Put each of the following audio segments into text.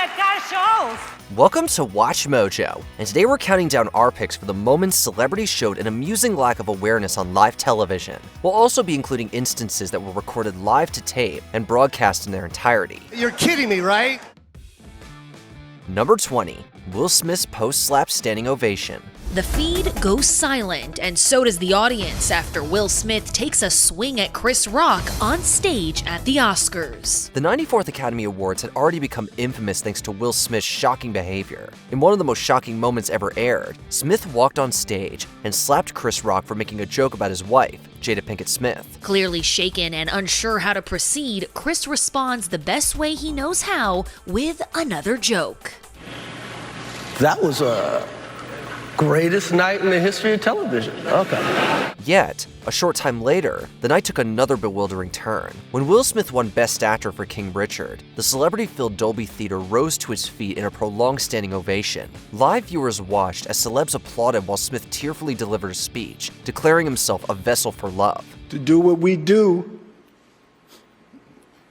I've got shows. Welcome to Watch Mojo, and today we're counting down our picks for the moments celebrities showed an amusing lack of awareness on live television. We'll also be including instances that were recorded live to tape and broadcast in their entirety. You're kidding me, right? Number 20. Will Smith's post-slap standing ovation. The feed goes silent, and so does the audience after Will Smith takes a swing at Chris Rock on stage at the Oscars. The 94th Academy Awards had already become infamous thanks to Will Smith's shocking behavior. In one of the most shocking moments ever aired, Smith walked on stage and slapped Chris Rock for making a joke about his wife, Jada Pinkett Smith. Clearly shaken and unsure how to proceed, Chris responds the best way he knows how with another joke. That was greatest night in the history of television. Okay. Yet, a short time later, the night took another bewildering turn. When Will Smith won Best Actor for King Richard, the celebrity-filled Dolby Theater rose to his feet in a prolonged standing ovation. Live viewers watched as celebs applauded while Smith tearfully delivered a speech, declaring himself a vessel for love. To do what we do,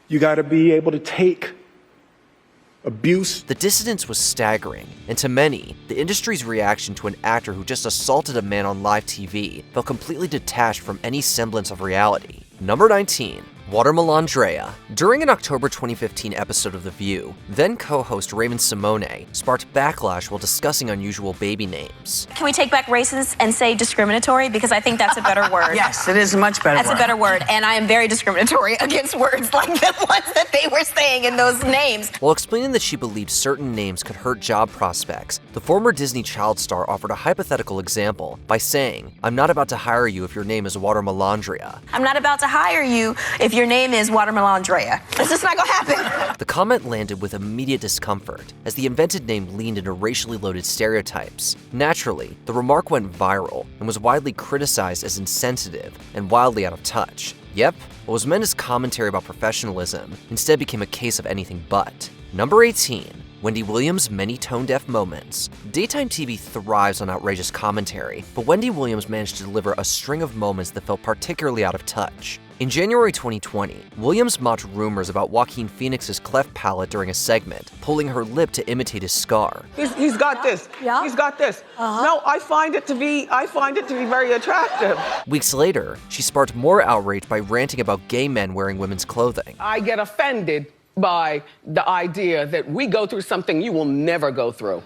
you gotta be able to take abuse. The dissonance was staggering, and to many, the industry's reaction to an actor who just assaulted a man on live TV felt completely detached from any semblance of reality. Number 19. Watermelandrea. During an October 2015 episode of The View, then co-host Raymond Simone sparked backlash while discussing unusual baby names. Can we take back racist and say discriminatory? Because I think that's a better word. Yes, it is a much better word. That's a better word, and I am very discriminatory against words like the ones that they were saying in those names. While explaining that she believed certain names could hurt job prospects, the former Disney child star offered a hypothetical example by saying, "I'm not about to hire you if your name is Watermelandrea." I'm not about to hire you if your name is Watermelandrea. It's just not gonna happen. The comment landed with immediate discomfort, as the invented name leaned into racially loaded stereotypes. Naturally, the remark went viral and was widely criticized as insensitive and wildly out of touch. Yep, what was meant as commentary about professionalism instead became a case of anything but. Number 18. Wendy Williams' many tone-deaf moments. Daytime TV thrives on outrageous commentary, but Wendy Williams managed to deliver a string of moments that felt particularly out of touch. In January 2020, Williams mocked rumors about Joaquin Phoenix's cleft palate during a segment, pulling her lip to imitate his scar. He's got this. Yeah? He's got this. No, I find it to be very attractive. Weeks later, she sparked more outrage by ranting about gay men wearing women's clothing. I get offended by the idea that we go through something you will never go through.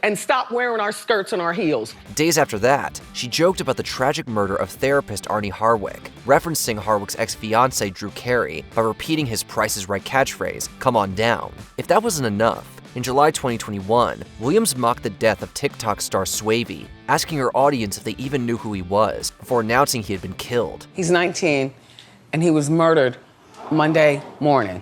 And stop wearing our skirts and our heels. Days after that, she joked about the tragic murder of therapist Arnie Harwick, referencing Harwick's ex-fiancé Drew Carey by repeating his Price is Right catchphrase, "Come on down." If that wasn't enough, in July 2021, Williams mocked the death of TikTok star Swavey, asking her audience if they even knew who he was before announcing he had been killed. He's 19 and he was murdered Monday morning.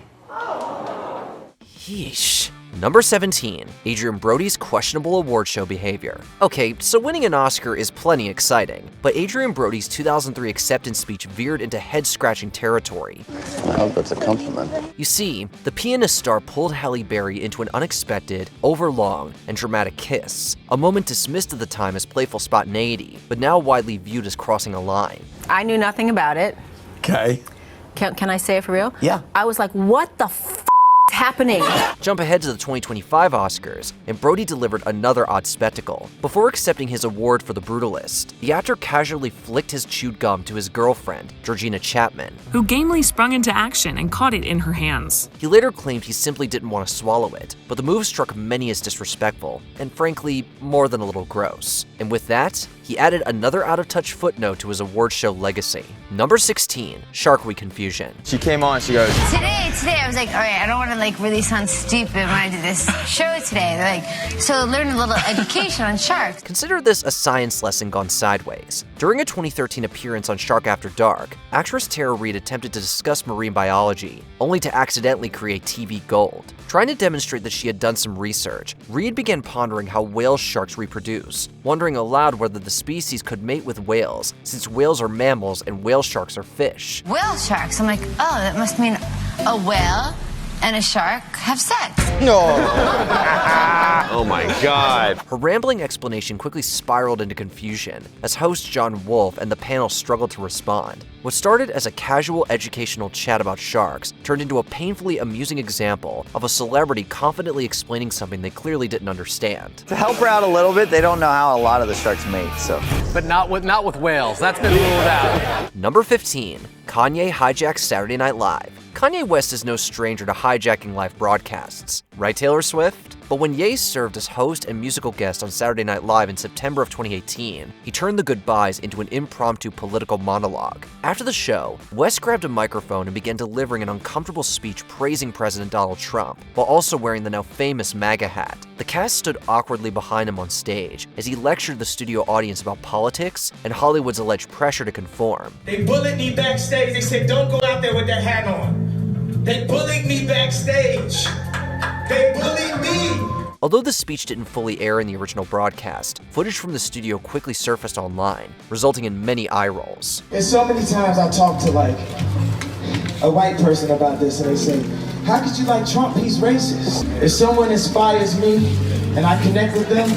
Yeesh. Number 17. Adrien Brody's questionable award show behavior. Okay, so winning an Oscar is plenty exciting, but Adrien Brody's 2003 acceptance speech veered into head-scratching territory. I hope that's a compliment. You see, the pianist star pulled Halle Berry into an unexpected, overlong, and dramatic kiss, a moment dismissed at the time as playful spontaneity, but now widely viewed as crossing a line. I knew nothing about it. Okay. Can I say it for real? Yeah. I was like, what the is happening? Jump ahead to the 2025 Oscars, and Brody delivered another odd spectacle. Before accepting his award for The Brutalist, the actor casually flicked his chewed gum to his girlfriend, Georgina Chapman, who gamely sprung into action and caught it in her hands. He later claimed he simply didn't want to swallow it, but the move struck many as disrespectful, and frankly, more than a little gross. And with that, he added another out-of-touch footnote to his award show legacy. Number 16, Shark Week confusion. She came on, she goes, Today, I was like, all right, I don't want to really sound stupid when I do this show today. So learn a little education on sharks. Consider this a science lesson gone sideways. During a 2013 appearance on Shark After Dark, actress Tara Reid attempted to discuss marine biology, only to accidentally create TV gold. Trying to demonstrate that she had done some research, Reid began pondering how whale sharks reproduce, wondering aloud whether the species could mate with whales, since whales are mammals and whale sharks are fish. Whale sharks. I'm like, oh, that must mean a whale and a shark have sex. Oh my God. Her rambling explanation quickly spiraled into confusion as host John Wolfe and the panel struggled to respond. What started as a casual educational chat about sharks turned into a painfully amusing example of a celebrity confidently explaining something they clearly didn't understand. To help her out a little bit, they don't know how a lot of the sharks mate, so. But not with whales. That's been ruled out. Number 15, Kanye hijacks Saturday Night Live. Kanye West is no stranger to hijacking live broadcasts, right, Taylor Swift? But when Ye served as host and musical guest on Saturday Night Live in September of 2018, he turned the goodbyes into an impromptu political monologue. After the show, West grabbed a microphone and began delivering an uncomfortable speech praising President Donald Trump, while also wearing the now famous MAGA hat. The cast stood awkwardly behind him on stage as he lectured the studio audience about politics and Hollywood's alleged pressure to conform. They bullied me backstage. They said, don't go out there with that hat on. They bullied me backstage. They bullied me. Although the speech didn't fully air in the original broadcast, footage from the studio quickly surfaced online, resulting in many eye rolls. And so many times I talk to like a white person about this and they say, how could you like Trump? He's racist. If someone inspires me and I connect with them,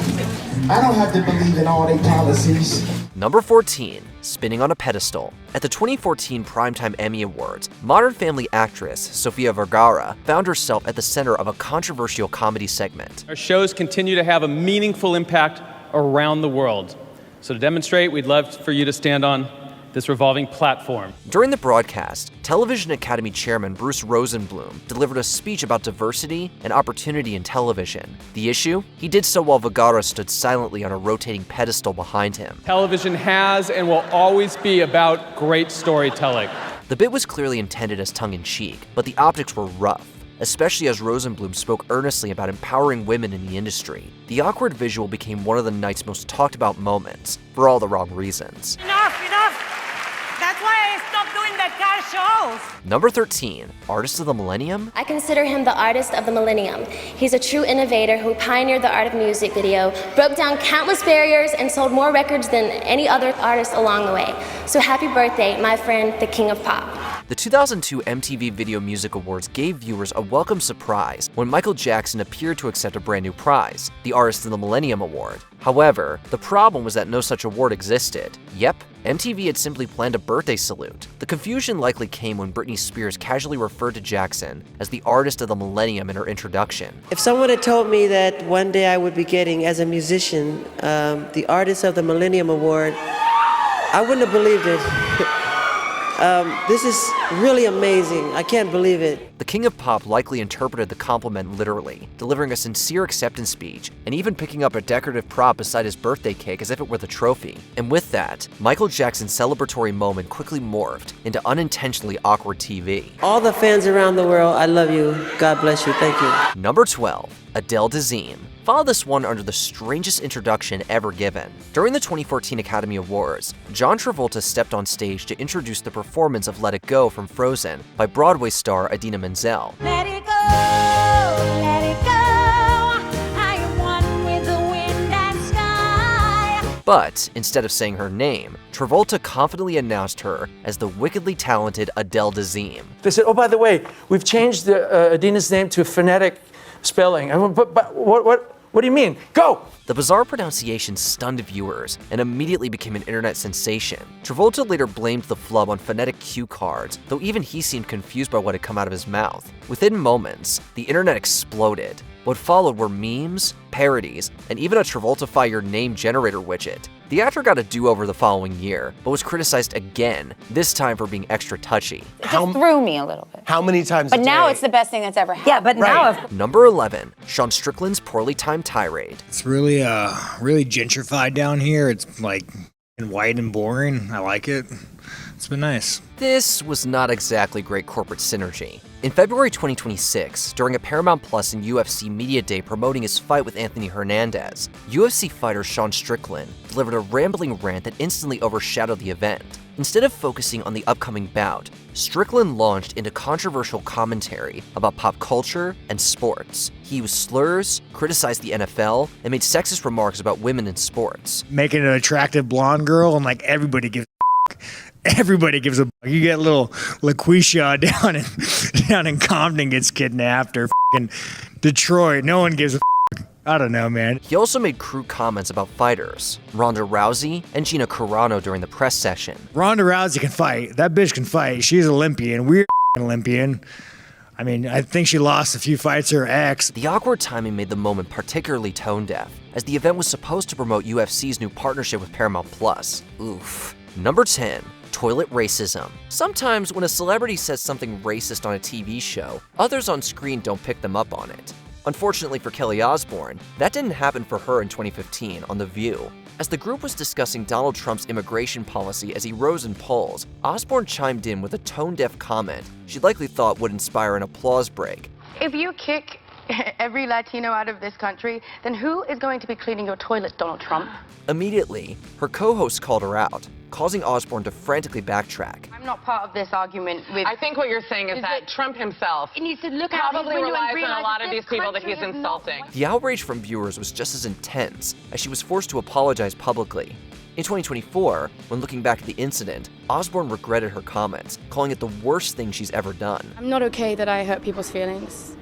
I don't have to believe in all their policies. Number 14, spinning on a pedestal. At the 2014 Primetime Emmy Awards, Modern Family actress Sofia Vergara found herself at the center of a controversial comedy segment. Our shows continue to have a meaningful impact around the world. So to demonstrate, we'd love for you to stand on this revolving platform. During the broadcast, Television Academy Chairman Bruce Rosenblum delivered a speech about diversity and opportunity in television. The issue? He did so while Vergara stood silently on a rotating pedestal behind him. Television has and will always be about great storytelling. The bit was clearly intended as tongue-in-cheek, but the optics were rough, especially as Rosenblum spoke earnestly about empowering women in the industry. The awkward visual became one of the night's most talked about moments, for all the wrong reasons. Enough! That's why I stopped doing that car shows. Number 13, Artist of the Millennium? I consider him the artist of the millennium. He's a true innovator who pioneered the art of music video, broke down countless barriers, and sold more records than any other artist along the way. So happy birthday, my friend, the King of Pop. The 2002 MTV Video Music Awards gave viewers a welcome surprise when Michael Jackson appeared to accept a brand new prize, the Artist of the Millennium Award. However, the problem was that no such award existed. Yep, MTV had simply planned a birthday salute. The confusion likely came when Britney Spears casually referred to Jackson as the Artist of the Millennium in her introduction. If someone had told me that one day I would be getting, as a musician, the Artist of the Millennium Award, I wouldn't have believed it. This is really amazing. I can't believe it. The King of Pop likely interpreted the compliment literally, delivering a sincere acceptance speech and even picking up a decorative prop beside his birthday cake as if it were the trophy. And with that, Michael Jackson's celebratory moment quickly morphed into unintentionally awkward TV. All the fans around the world, I love you. God bless you. Thank you. Number 12, Adele Dazim. Follow this one under the strangest introduction ever given. During the 2014 Academy Awards, John Travolta stepped on stage to introduce the performance of Let It Go from Frozen by Broadway star Idina Menzel. Let it go, let it go. I am one with the wind and sky. But instead of saying her name, Travolta confidently announced her as the wickedly talented Adele Dazim. They said, oh, by the way, we've changed Idina's name to phonetic spelling. I went, but what do you mean? Go! The bizarre pronunciation stunned viewers and immediately became an internet sensation. Travolta later blamed the flub on phonetic cue cards, though even he seemed confused by what had come out of his mouth. Within moments, the internet exploded. What followed were memes, parodies, and even a Travoltify Your Name generator widget. The actor got a do-over the following year, but was criticized again, this time for being extra touchy. It just threw me a little bit. How many times But a now day? it's the best thing that's ever happened. Yeah, but now Number 11, Sean Strickland's poorly timed tirade. It's really gentrified down here. It's like white and boring. I like it. It's been nice. This was not exactly great corporate synergy. In February 2026, during a Paramount Plus and UFC Media Day promoting his fight with Anthony Hernandez, UFC fighter Sean Strickland delivered a rambling rant that instantly overshadowed the event. Instead of focusing on the upcoming bout, Strickland launched into controversial commentary about pop culture and sports. He used slurs, criticized the NFL, and made sexist remarks about women in sports. Making an attractive blonde girl, and like everybody gives a. You get little LaQuisha down in Compton gets kidnapped or in Detroit. No one gives a I don't know, man. He also made crude comments about fighters, Ronda Rousey and Gina Carano during the press session. Ronda Rousey can fight. That bitch can fight. She's Olympian. We're Olympian. I mean, I think she lost a few fights to her ex. The awkward timing made the moment particularly tone-deaf, as the event was supposed to promote UFC's new partnership with Paramount+. Oof. Number 10. Toilet racism. Sometimes when a celebrity says something racist on a TV show, others on screen don't pick them up on it. Unfortunately for Kelly Osbourne, that didn't happen for her in 2015 on The View. As the group was discussing Donald Trump's immigration policy as he rose in polls, Osbourne chimed in with a tone-deaf comment she likely thought would inspire an applause break. If you kick every Latino out of this country, then who is going to be cleaning your toilet, Donald Trump? Immediately, her co-host called her out, causing Osbourne to frantically backtrack. I'm not part of this argument with... I think what you're saying is that Trump himself needs to look out probably his window relies and on realize a lot of that these this people that he's country is not insulting. The outrage from viewers was just as intense, as she was forced to apologize publicly. In 2024, when looking back at the incident, Osbourne regretted her comments, calling it the worst thing she's ever done. I'm not okay that I hurt people's feelings.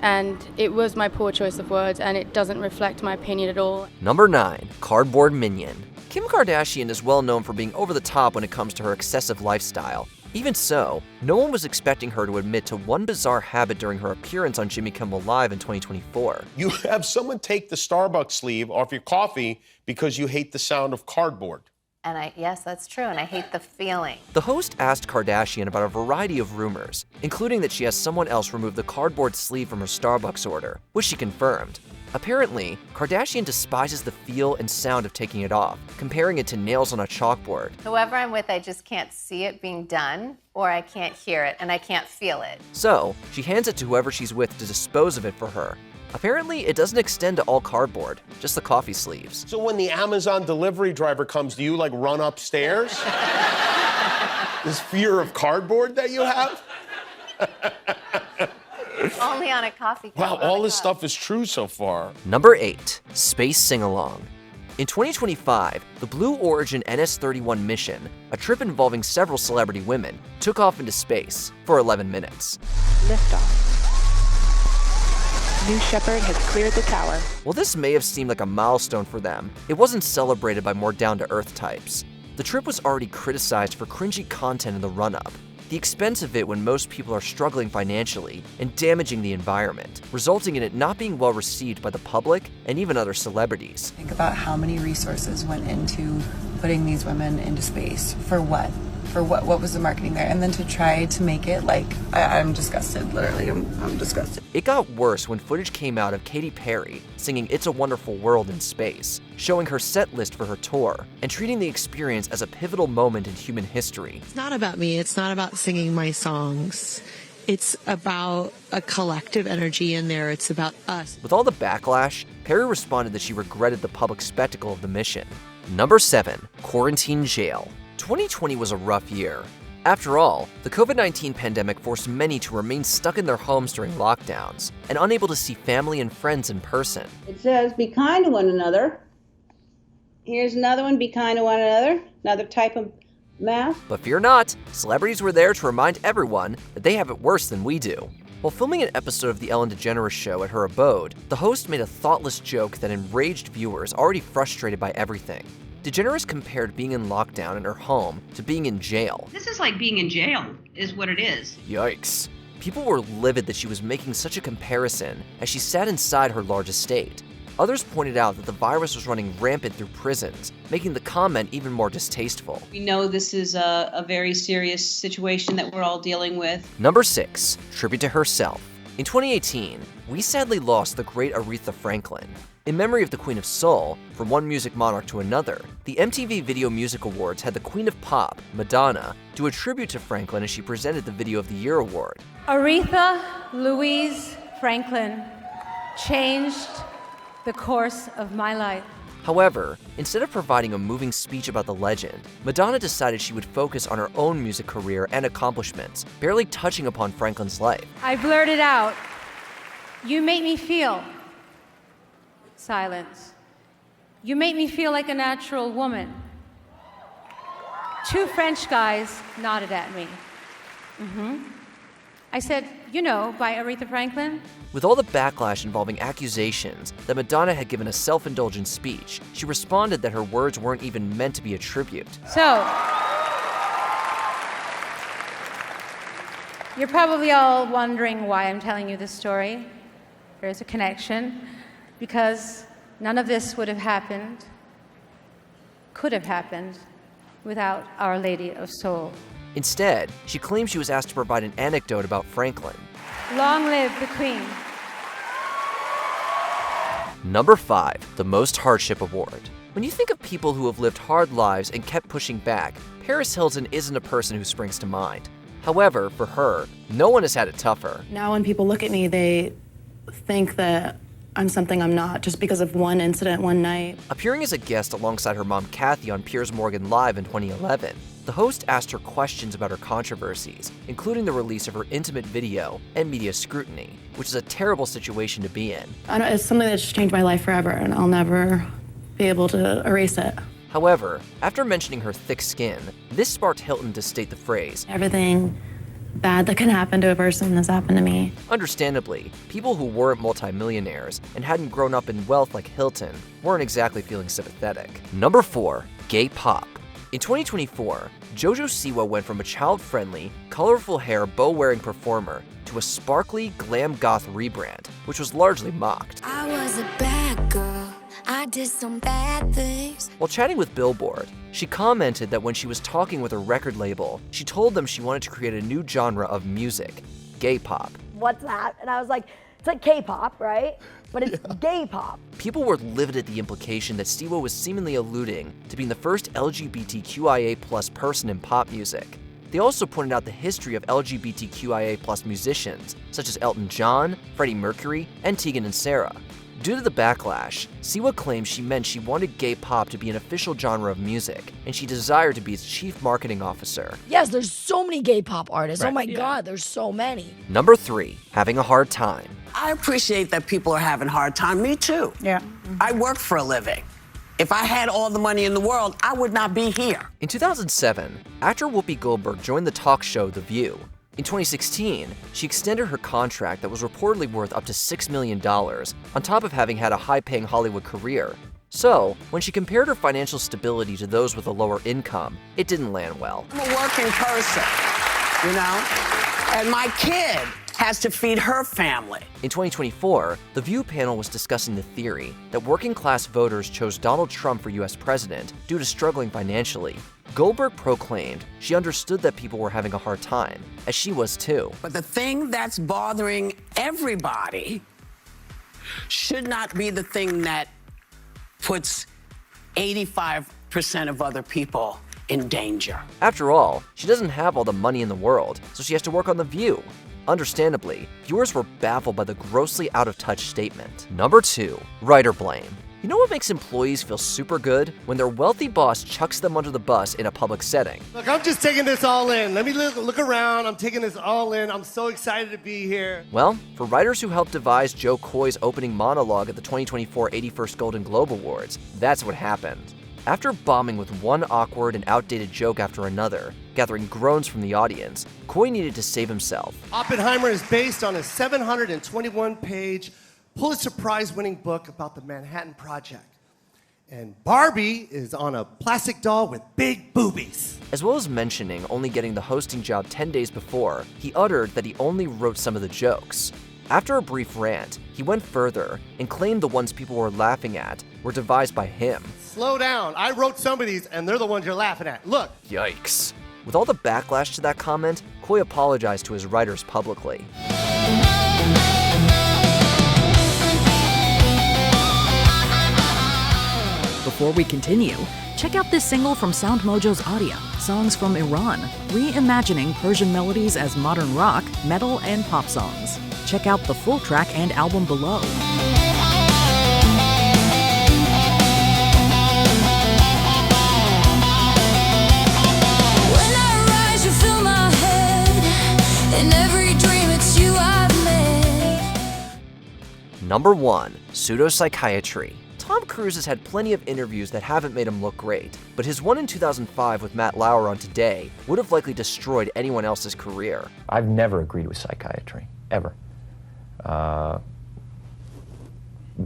And it was my poor choice of words, and it doesn't reflect my opinion at all. Number 9. Cardboard Minion. Kim Kardashian is well known for being over the top when it comes to her excessive lifestyle. Even so, no one was expecting her to admit to one bizarre habit during her appearance on Jimmy Kimmel Live in 2024. You have someone take the Starbucks sleeve off your coffee because you hate the sound of cardboard. And yes, that's true, and I hate the feeling. The host asked Kardashian about a variety of rumors, including that she has someone else remove the cardboard sleeve from her Starbucks order, which she confirmed. Apparently, Kardashian despises the feel and sound of taking it off, comparing it to nails on a chalkboard. Whoever I'm with, I just can't see it being done, or I can't hear it, and I can't feel it. So, she hands it to whoever she's with to dispose of it for her. Apparently, it doesn't extend to all cardboard, just the coffee sleeves. So when the Amazon delivery driver comes, do you like run upstairs? This fear of cardboard that you have? Only on a coffee cup. Wow, all this stuff is true so far. Number 8. Space Sing-Along. In 2025, the Blue Origin NS-31 mission, a trip involving several celebrity women, took off into space for 11 minutes. Liftoff. New Shepard has cleared the tower. While this may have seemed like a milestone for them, it wasn't celebrated by more down-to-earth types. The trip was already criticized for cringy content in the run-up, the expense of it when most people are struggling financially, and damaging the environment, resulting in it not being well received by the public and even other celebrities. Think about how many resources went into putting these women into space. For what? For what was the marketing there? And then to try to make it like, I'm disgusted, literally, I'm disgusted. It got worse when footage came out of Katy Perry singing It's a Wonderful World in space, showing her set list for her tour, and treating the experience as a pivotal moment in human history. It's not about me, it's not about singing my songs. It's about a collective energy in there, it's about us. With all the backlash, Perry responded that she regretted the public spectacle of the mission. Number 7. Quarantine Jail. 2020 was a rough year. After all, the COVID-19 pandemic forced many to remain stuck in their homes during lockdowns and unable to see family and friends in person. It says, be kind to one another. Here's another one, be kind to one another. Another type of mask. But fear not, celebrities were there to remind everyone that they have it worse than we do. While filming an episode of The Ellen DeGeneres Show at her abode, the host made a thoughtless joke that enraged viewers already frustrated by everything. DeGeneres compared being in lockdown in her home to being in jail. This is like being in jail, is what it is. Yikes. People were livid that she was making such a comparison as she sat inside her large estate. Others pointed out that the virus was running rampant through prisons, making the comment even more distasteful. We know this is a very serious situation that we're all dealing with. Number 6. Tribute to herself. In 2018, we sadly lost the great Aretha Franklin. In memory of the Queen of Soul, from one music monarch to another, the MTV Video Music Awards had the Queen of Pop, Madonna, do a tribute to Franklin as she presented the Video of the Year award. Aretha Louise Franklin changed the course of my life. However, instead of providing a moving speech about the legend, Madonna decided she would focus on her own music career and accomplishments, barely touching upon Franklin's life. I blurted out, "You make me feel." Silence. "You make me feel like a natural woman." 2 French guys nodded at me. I said, you know, by Aretha Franklin. With all the backlash involving accusations that Madonna had given a self-indulgent speech, she responded that her words weren't even meant to be a tribute. So, you're probably all wondering why I'm telling you this story. There's a connection, because none of this would have happened, could have happened, without Our Lady of Soul. Instead, she claims she was asked to provide an anecdote about Franklin. Long live the Queen. Number 5, the Most Hardship Award. When you think of people who have lived hard lives and kept pushing back, Paris Hilton isn't a person who springs to mind. However, for her, no one has had it tougher. Now when people look at me, they think that I'm something I'm not, just because of one incident one night. Appearing as a guest alongside her mom Kathy on Piers Morgan Live in 2011, the host asked her questions about her controversies, including the release of her intimate video and media scrutiny, which is a terrible situation to be in. It's something that's changed my life forever, and I'll never be able to erase it. However, after mentioning her thick skin, this sparked Hilton to state the phrase, Everything bad that can happen to a person has happened to me. Understandably, people who weren't multimillionaires and hadn't grown up in wealth like Hilton weren't exactly feeling sympathetic. Number 4, gay pop. In 2024, Jojo Siwa went from a child-friendly, colorful hair, bow-wearing performer to a sparkly, glam goth rebrand, which was largely mocked. I was a bad girl. I did some bad things. While chatting with Billboard, she commented that when she was talking with her record label, she told them she wanted to create a new genre of music, gay pop. What's that? And I was like, it's like K-pop, right? But it's gay pop. People were livid at the implication that Siwa was seemingly alluding to being the first LGBTQIA+ person in pop music. They also pointed out the history of LGBTQIA+ musicians, such as Elton John, Freddie Mercury, and Tegan and Sara. Due to the backlash, Siwa claims she meant she wanted gay pop to be an official genre of music, and she desired to be its chief marketing officer. Yes, there's so many gay pop artists. Right. Oh my God, there's so many. Number 3, having a hard time. I appreciate that people are having a hard time. Me too. Yeah. I work for a living. If I had all the money in the world, I would not be here. In 2007, actor Whoopi Goldberg joined the talk show The View. In 2016, she extended her contract that was reportedly worth up to $6 million, on top of having had a high-paying Hollywood career. So, when she compared her financial stability to those with a lower income, it didn't land well. I'm a working person, you know? And my kid has to feed her family. In 2024, the View panel was discussing the theory that working-class voters chose Donald Trump for US president due to struggling financially. Goldberg proclaimed she understood that people were having a hard time, as she was too. But the thing that's bothering everybody should not be the thing that puts 85% of other people in danger. After all, she doesn't have all the money in the world, so she has to work on The View. Understandably, viewers were baffled by the grossly out-of-touch statement. Number 2, writer blame. You know what makes employees feel super good? When their wealthy boss chucks them under the bus in a public setting. Look, I'm just taking this all in. Let me look around. I'm taking this all in. I'm so excited to be here. Well, for writers who helped devise Joe Coy's opening monologue at the 2024 81st Golden Globe Awards, that's what happened. After bombing with one awkward and outdated joke after another, gathering groans from the audience, Coy needed to save himself. Oppenheimer is based on a 721-page Pulitzer Prize-winning book about the Manhattan Project. And Barbie is on a plastic doll with big boobies. As well as mentioning only getting the hosting job 10 days before, he uttered that he only wrote some of the jokes. After a brief rant, he went further and claimed the ones people were laughing at were devised by him. Slow down. I wrote some of these, and they're the ones you're laughing at. Look. Yikes. With all the backlash to that comment, Coy apologized to his writers publicly. Before we continue, check out this single from Sound Mojo's Audio, Songs from Iran, reimagining Persian melodies as modern rock, metal, and pop songs. Check out the full track and album below. When I rise, you fill my head. In every dream, it's you I've made. Number 1, pseudopsychiatry. Tom Cruise has had plenty of interviews that haven't made him look great, but his one in 2005 with Matt Lauer on Today would have likely destroyed anyone else's career. I've never agreed with psychiatry, ever.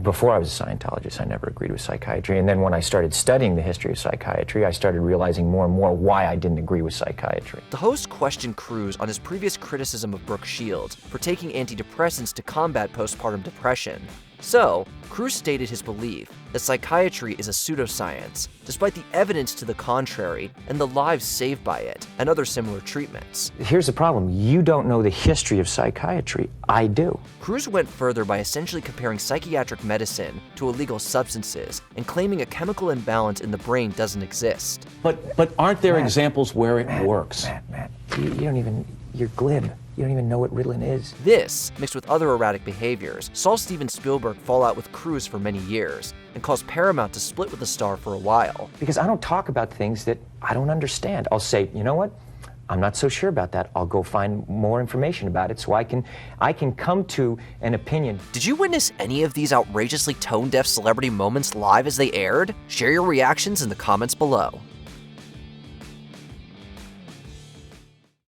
Before I was a Scientologist, I never agreed with psychiatry. And then when I started studying the history of psychiatry, I started realizing more and more why I didn't agree with psychiatry. The host questioned Cruise on his previous criticism of Brooke Shields for taking antidepressants to combat postpartum depression. So, Cruise stated his belief that psychiatry is a pseudoscience, despite the evidence to the contrary and the lives saved by it and other similar treatments. Here's the problem. You don't know the history of psychiatry. I do. Cruise went further by essentially comparing psychiatric medicine to illegal substances and claiming a chemical imbalance in the brain doesn't exist. But aren't there examples where it works? Matt, you don't even, you're glib. You don't even know what Ritalin is. This, mixed with other erratic behaviors, saw Steven Spielberg fall out with Cruise for many years and caused Paramount to split with the star for a while. Because I don't talk about things that I don't understand. I'll say, you know what? I'm not so sure about that. I'll go find more information about it so I can come to an opinion. Did you witness any of these outrageously tone-deaf celebrity moments live as they aired? Share your reactions in the comments below.